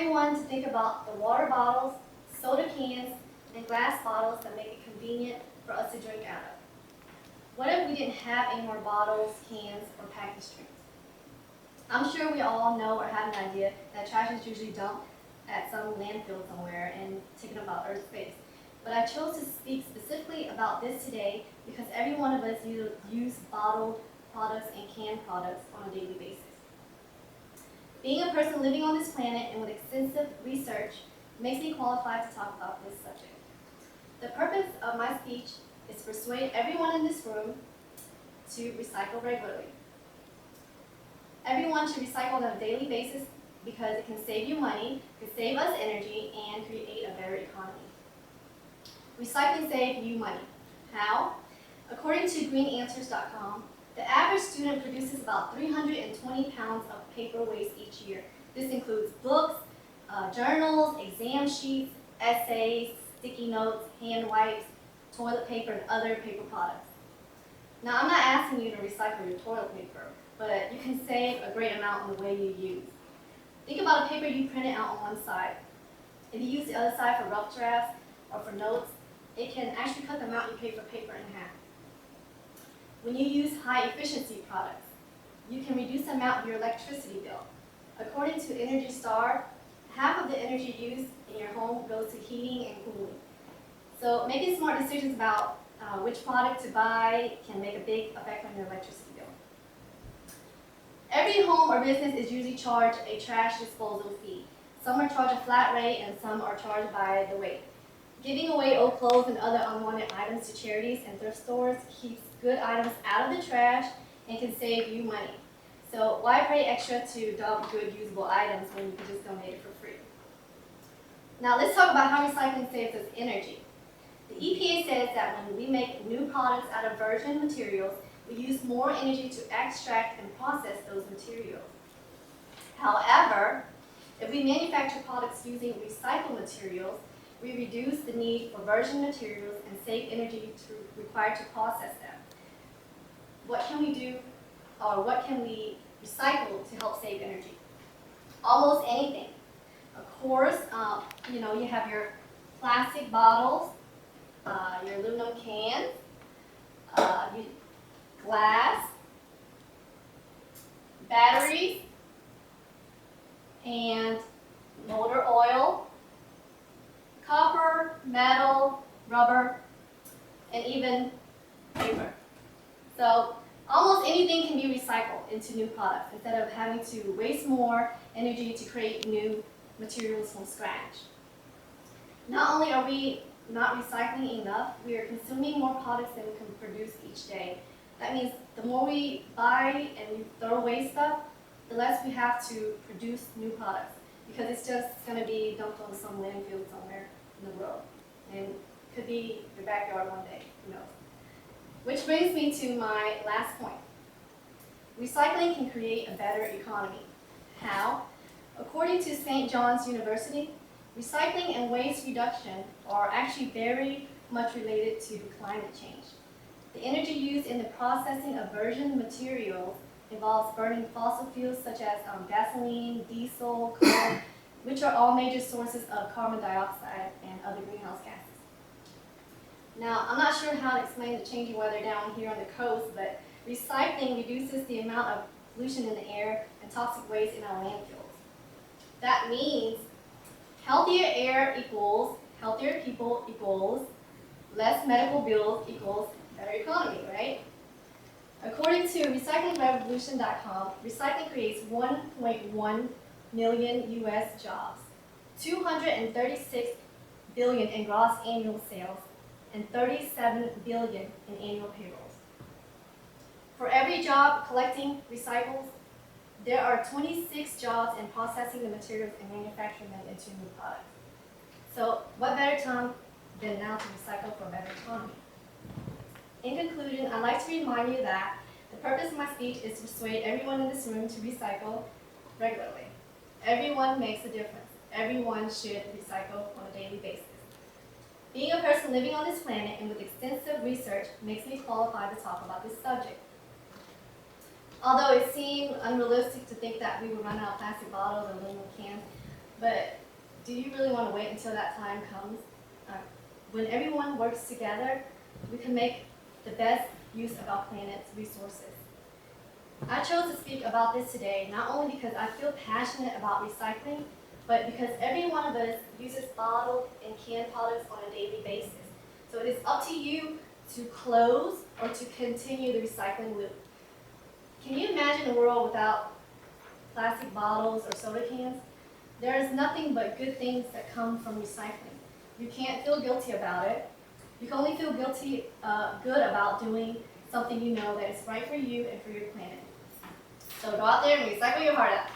everyone to think about the water bottles, soda cans, and glass bottles that make it convenient for us to drink out of. What if we didn't have any more bottles, cans, or packaged drinks? I'm sure we all know or have an idea that trash is usually dumped at some landfill somewhere and taken up about Earth's space. But I chose to speak specifically about this today because every one of us use bottled products and canned products on a daily basis. Being a person living on this planet and with extensive research makes me qualified to talk about this subject. The purpose of my speech is to persuade everyone in this room to recycle regularly. Everyone should recycle on a daily basis because it can save you money, can save us energy, and create a better economy. Recycling saves you money. How? According to greenanswers.com, the average student produces about 320 pounds of paper waste each year. This includes books, journals, exam sheets, essays, sticky notes, hand wipes, toilet paper, and other paper products. Now, I'm not asking you to recycle your toilet paper, but you can save a great amount in the way you use. Think about a paper you printed out on one side. If you use the other side for rough drafts or for notes, it can actually cut the amount you pay for paper in half. When you use high-efficiency products, you can reduce the amount of your electricity bill. According to Energy Star, half of the energy used in your home goes to heating and cooling. So making smart decisions about which product to buy can make a big effect on your electricity bill. Every home or business is usually charged a trash disposal fee. Some are charged a flat rate and some are charged by the weight. Giving away old clothes and other unwanted items to charities and thrift stores keeps good items out of the trash and can save you money. So why pay extra to dump good usable items when you can just donate it for free? Now let's talk about how recycling saves us energy. The EPA says that when we make new products out of virgin materials, we use more energy to extract and process those materials. However, if we manufacture products using recycled materials, we reduce the need for virgin materials and save energy required to process them. What can we do, or what can we recycle to help save energy? Almost anything. Of course, you have your plastic bottles, your aluminum cans, glass, batteries, and motor oil, copper, metal, rubber, and even paper. So almost anything can be recycled into new products instead of having to waste more energy to create new materials from scratch. Not only are we not recycling enough, we are consuming more products than we can produce each day. That means the more we buy and we throw away stuff, the less we have to produce new products because it's just going to be dumped on some landfill somewhere in the world. And could be your backyard one day, who knows. Which brings me to my last point. Recycling can create a better economy. How? According to St. John's University, recycling and waste reduction are actually very much related to climate change. The energy used in the processing of virgin materials involves burning fossil fuels such as gasoline, diesel, coal, which are all major sources of carbon dioxide and other greenhouse gases. Now, I'm not sure how to explain the changing weather down here on the coast, but recycling reduces the amount of pollution in the air and toxic waste in our landfills. That means healthier air equals healthier people equals less medical bills equals better economy, right? According to recyclingrevolution.com, recycling creates 1.1 million U.S. jobs, 236 billion in gross annual sales, and 37 billion in annual payrolls. For every job collecting recycles, there are 26 jobs in processing the materials and manufacturing them into new products. So what better time than now to recycle for a better economy? In conclusion, I'd like to remind you that the purpose of my speech is to persuade everyone in this room to recycle regularly. Everyone makes a difference. Everyone should recycle on a daily basis. Being a person living on this planet and with extensive research makes me qualified to talk about this subject. Although it seemed unrealistic to think that we would run out of plastic bottles or aluminum cans, But do you really want to wait until that time comes? When everyone works together, we can make the best use of our planet's resources. I chose to speak about this today not only because I feel passionate about recycling, but because every one of us uses bottled and canned products on a daily basis. So it is up to you to close or to continue the recycling loop. Can you imagine a world without plastic bottles or soda cans? There is nothing but good things that come from recycling. You can't feel guilty about it. You can only feel good about doing something you know that is right for you and for your planet. So go out there and recycle your heart out.